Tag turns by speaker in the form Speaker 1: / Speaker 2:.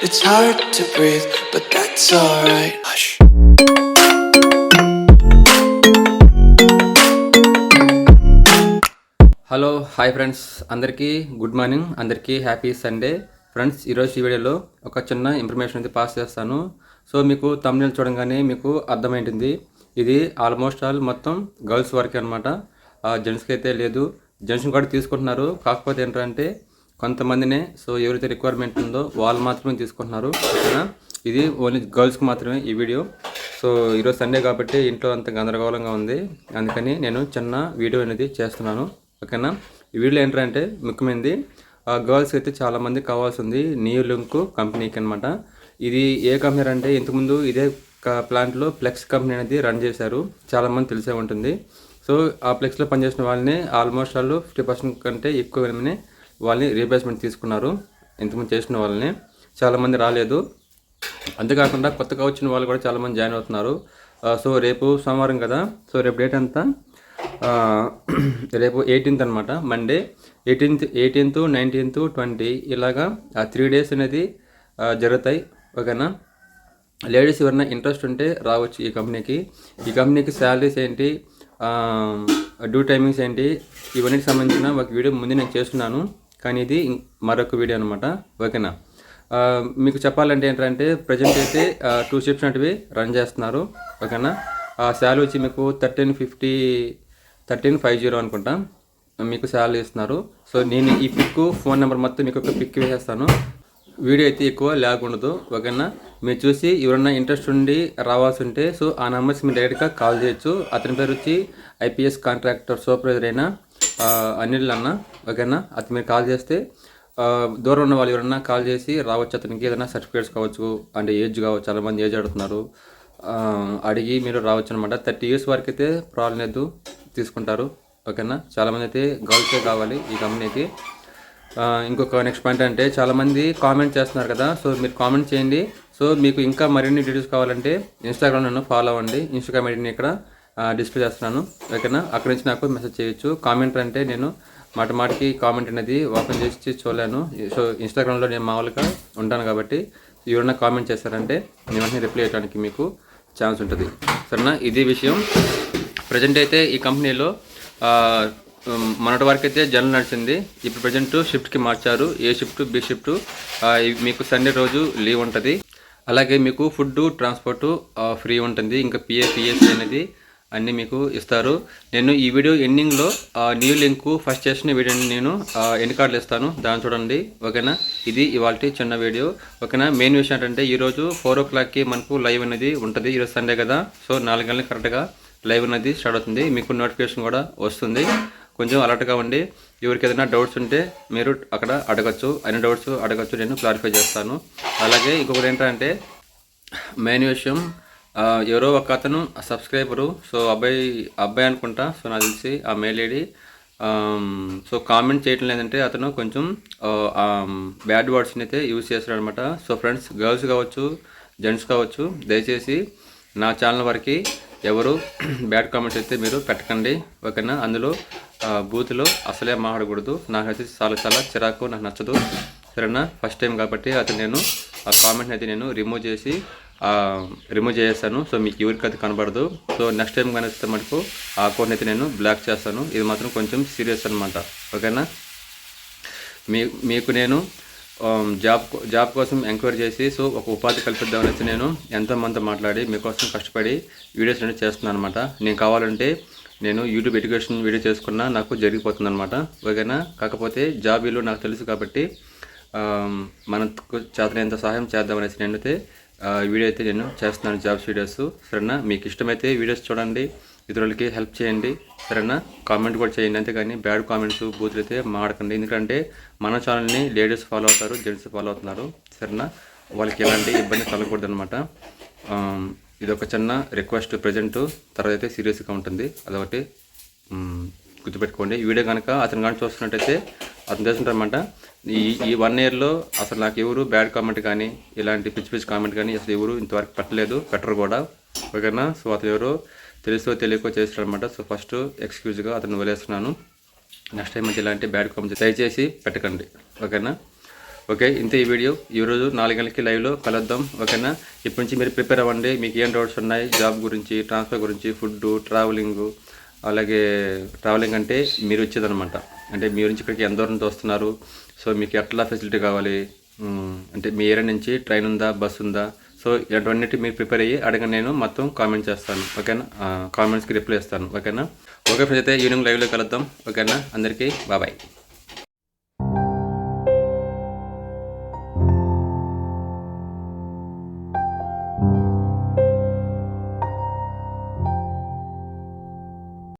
Speaker 1: It's hard to breathe, but that's alright. Hush.
Speaker 2: Hello hi friends, అందరికీ good morning, అందరికీ happy Sunday. Friends, ఈరోజు ఈ వీడియోలో ఒక చిన్న ఇన్ఫర్మేషన్ అయితే పాస్ చేస్తాను. సో మీకు థంబ్నెయిల్ చూడంగానే మీకు అర్థమైంటుంది, ఇది ఆల్మోస్ట్ ఆల్ మొత్తం గర్ల్స్ వర్క్ అనమాట. జెంట్స్కి అయితే లేదు. జెంట్స్ని కూడా తీసుకుంటున్నారు, కాకపోతే ఏంటంటే కొంతమందినే. సో ఎవరైతే రిక్వైర్మెంట్ ఉందో వాళ్ళు మాత్రమే తీసుకుంటున్నారు. ఓకేనా, ఇది ఓన్లీ గర్ల్స్కి మాత్రమే ఈ వీడియో. సో ఈరోజు సండే కాబట్టి ఇంట్లో అంత గందరగోళంగా ఉంది, అందుకని నేను చిన్న వీడియో అనేది చేస్తున్నాను. ఓకేనా, ఈ వీడియో ఏంటంటే ముఖ్యమైనది, గర్ల్స్ అయితే చాలామంది కావాల్సింది న్యూ లింక్ కంపెనీకి అనమాట. ఇది ఏ కంపెనీ అంటే ఇంతకుముందు ఇదే ప్లాంట్లో ఫ్లెక్స్ కంపెనీ అనేది రన్ చేశారు, చాలామంది తెలిసే ఉంటుంది. సో ఆ ఫ్లెక్స్లో పనిచేసిన వాళ్ళని ఆల్మోస్ట్ వాళ్ళు 50% కంటే ఎక్కువ వాళ్ళని రీప్లేస్మెంట్ తీసుకున్నారు. ఇంతకుముందు చేసిన వాళ్ళని చాలామంది రాలేదు. అంతేకాకుండా కొత్తగా వచ్చిన వాళ్ళు కూడా చాలామంది జాయిన్ అవుతున్నారు. సో రేపు సోమవారం కదా, సో రేపు డేట్ అంతా రేపు 18th అనమాట, మండే. 18th 19th 20 ఇలాగా 3 days అనేది జరుగుతాయి. ఓకేనా, లేడీస్ ఎవరైనా ఇంట్రెస్ట్ ఉంటే రావచ్చు ఈ కంపెనీకి. ఈ కంపెనీకి శాలరీస్ ఏంటి, డ్యూ టైమింగ్స్ ఏంటి, ఇవన్నీ సంబంధించిన ఒక వీడియో ముందు నేను చేస్తున్నాను, కానీ ఇది మరొక వీడియో అనమాట. ఓకేనా, మీకు చెప్పాలంటే ఏంటంటే ప్రజెంట్ అయితే 2 shifts అనేవి రన్ చేస్తున్నారు. ఓకేనా, శాలరీ వచ్చి మీకు 1350 అనుకుంటా మీకు శాలరీ ఇస్తున్నారు. సో నేను ఈ పిక్ ఫోన్ నెంబర్ మొత్తం మీకు ఒక పిక్ వేసేస్తాను. వీడియో అయితే ఎక్కువ ల్యాగ్ ఉండదు. ఓకేనా, మీరు చూసి ఎవరన్నా ఇంట్రెస్ట్ ఉండి రావాల్సి ఉంటే సో ఆ నెంబర్స్ మీరు డైరెక్ట్గా కాల్ చేయొచ్చు. అతని పేరు వచ్చి ఐపీఎస్ కాంట్రాక్టర్ సూపర్వైజర్ అయిన అనిల్ అన్న. ఓకేనా, అతను మీరు కాల్ చేస్తే దూరం ఉన్న వాళ్ళు ఎవరన్నా కాల్ చేసి రావచ్చు. అతనికి ఏదైనా సర్టిఫికేట్స్ కావచ్చు, అంటే ఏజ్ కావచ్చు, చాలామంది ఏజ్ అడుగుతున్నారు, అడిగి మీరు రావచ్చు అనమాట. 30 years వరకు అయితే ప్రాబ్లం లేదు, తీసుకుంటారు. ఓకేనా, చాలామంది అయితే గర్ల్సే కావాలి ఈ కంపెనీకి. ఇంకొక నెక్స్ట్ పాయింట్ అంటే చాలామంది కామెంట్ చేస్తున్నారు కదా, సో మీరు కామెంట్ చేయండి. సో మీకు ఇంకా మరిన్ని డీటెయిల్స్ కావాలంటే ఇన్స్టాగ్రామ్ నన్ను ఫాలో అవ్వండి. ఇన్స్టాగ్రామ్ ఐడిని ఇక్కడ డిస్ప్లే చేస్తున్నాను. ఓకేనా, అక్కడి నుంచి నాకు మెసేజ్ చేయొచ్చు. కామెంట్ అంటే నేను మాటికి కామెంట్ అనేది ఓపెన్ చేసి చూడలేను. సో ఇన్స్టాగ్రామ్లో నేను మామూలుగా ఉంటాను కాబట్టి ఎవరైనా కామెంట్ చేస్తారంటే నేను వెంటనే రిప్లై చేయడానికి మీకు ఛాన్స్ ఉంటుంది. సరేనా, ఇది విషయం. ప్రజెంట్ అయితే ఈ కంపెనీలో మొన్నటి వరకు అయితే జనరల్ నడిచింది. ఇప్పుడు ప్రజెంట్ షిఫ్ట్కి మార్చారు. ఏ షిఫ్ట్, బి షిఫ్ట్. మీకు సండే రోజు లీవ్ ఉంటుంది. అలాగే మీకు ఫుడ్, ట్రాన్స్పోర్ట్ ఫ్రీ ఉంటుంది. ఇంకా పిఎస్సి అనేది అన్నీ మీకు ఇస్తారు. నేను ఈ వీడియో ఎండింగ్లో న్యూ లింక్ ఫస్ట్ చేసిన వీడియోని నేను ఎండ్ కార్డులు ఇస్తాను, దాన్ని చూడండి. ఓకేనా, ఇది ఇవాల్టి చిన్న వీడియో. ఓకేనా, మెయిన్ విషయం ఏంటంటే ఈరోజు 4 o'clockకి మనకు లైవ్ అనేది ఉంటుంది. ఈరోజు సండే కదా, సో 4 గంటలకు కరెక్ట్గా లైవ్ అనేది స్టార్ట్ అవుతుంది. మీకు నోటిఫికేషన్ కూడా వస్తుంది. కొంచెం అలర్ట్గా ఉండి ఎవరికి ఏదైనా డౌట్స్ ఉంటే మీరు అక్కడ అడగచ్చు. అన్ని డౌట్స్ అడగచ్చు, నేను క్లారిఫై చేస్తాను. అలాగే ఇంకొకటి ఏంటంటే మెయిన్ విషయం, ఎవరో ఒక అతను సబ్స్క్రైబరు, సో అబ్బాయి అనుకుంటా, సో నాకు తెలిసి ఆ మెయిల్ ఐడి, సో కామెంట్ చేయటం లేదంటే అతను కొంచెం బ్యాడ్ వర్డ్స్ని అయితే యూజ్ చేస్తాడు అనమాట. సో ఫ్రెండ్స్, గర్ల్స్ కావచ్చు, జెంట్స్ కావచ్చు, దయచేసి నా ఛానల్ వరకు ఎవరు బ్యాడ్ కామెంట్స్ అయితే మీరు పెట్టకండి. ఓకేనా, అందులో బూత్లో అసలే మాట్లాడకూడదు. నాకైతే చాలా చిరాకు, నాకు నచ్చదు. సరేనా, ఫస్ట్ టైం కాబట్టి అతను నేను ఆ కామెంట్ని అయితే నేను రిమూవ్ చేసేస్తాను. సో మీకు ఎవరికి అది కనబడదు. సో నెక్స్ట్ టైం కనిపిస్తే మటుకు ఆ అకౌంట్ అయితే నేను బ్లాక్ చేస్తాను. ఇది మాత్రం కొంచెం సీరియస్ అనమాట. ఓకేనా, మీకు నేను జాబ్ కోసం ఎంక్వైరీ చేసి సో ఒక ఉపాధి కల్పిద్దామని వచ్చి నేను ఎంతోమంది మాట్లాడి మీకోసం కష్టపడి వీడియోస్ అనేది చేస్తున్నాను అనమాట. నేను కావాలంటే నేను యూట్యూబ్ ఎడ్యుకేషన్ వీడియో చేసుకున్నా నాకు జరిగిపోతుంది అనమాట. ఓకేనా, కాకపోతే జాబ్ విలువ నాకు తెలుసు కాబట్టి మనకు చేతనంత సహాయం చేద్దామనేసి నేనైతే వీడియో అయితే నేను చేస్తున్నాను, జాబ్స్ వీడియోస్. సరేనా, మీకు ఇష్టమైతే వీడియోస్ చూడండి, ఇతరులకి హెల్ప్ చేయండి. సరేనా, కామెంట్ కూడా చేయండి, అంతేగాని బ్యాడ్ కామెంట్స్, బూతులు అయితే మాడకండి. ఎందుకంటే మన ఛానల్ని లేడీస్ ఫాలో అవుతారు, జెంట్స్ ఫాలో అవుతున్నారు. సరేనా, వాళ్ళకి ఎలాంటి ఇబ్బంది కలగకూడదు అనమాట. ఇది ఒక చిన్న రిక్వెస్ట్ ప్రజెంట్, తర్వాత అయితే సీరియస్గా ఉంటుంది, అదొకటి గుర్తుపెట్టుకోండి. ఈ వీడియో కనుక అతను కానీ చూస్తున్నట్టయితే అతను చేస్తుంటారనమాట. ఈ 1 yearలో అసలు నాకు ఎవరు బ్యాడ్ కామెంట్ కానీ ఇలాంటి పిచ్చి కామెంట్ కానీ అసలు ఎవరు ఇంతవరకు పెట్టరు కూడా. ఓకేనా, సో అతను ఎవరో తెలుసో తెలియకో చేస్తారనమాట. సో ఫస్ట్ ఎక్స్క్యూజ్గా అతను వదిలేస్తున్నాను. నెక్స్ట్ టైం మంచి ఇలాంటి బ్యాడ్ కామెంట్స్ దయచేసి పెట్టకండి. ఓకేనా, ఓకే, ఇంతే ఈ వీడియో. ఈరోజు 4 గంటలకి లైవ్లో కలుద్దాం. ఓకేనా? ఇప్పటి నుంచి మీరు ప్రిపేర్ అవ్వండి. మీకు ఏం డౌట్స్ ఉన్నాయి జాబ్ గురించి, ట్రాన్స్ఫర్ గురించి, ఫుడ్, ట్రావెలింగు, అలాగే ట్రావెలింగ్ అంటే మీరు వచ్చేదనమాట. అంటే మీ నుంచి ఇక్కడికి ఎంత దూరంతో వస్తున్నారు, సో మీకు ఎట్లా ఫెసిలిటీ కావాలి, అంటే మీ ఏరియా నుంచి ట్రైన్ ఉందా, బస్ ఉందా, సో ఇలాంటివన్నిటి మీరు ప్రిపేర్ అయ్యి అడగండి, నేను మొత్తం కామెంట్ చేస్తాను. ఓకేనా? కామెంట్స్కి రిప్లై ఇస్తాను. ఓకేనా? ఓకే ఫ్రెండ్స్, అయితే ఈవినింగ్ లైవ్లో కలుద్దాం. ఓకేనా? అందరికీ బాయ్.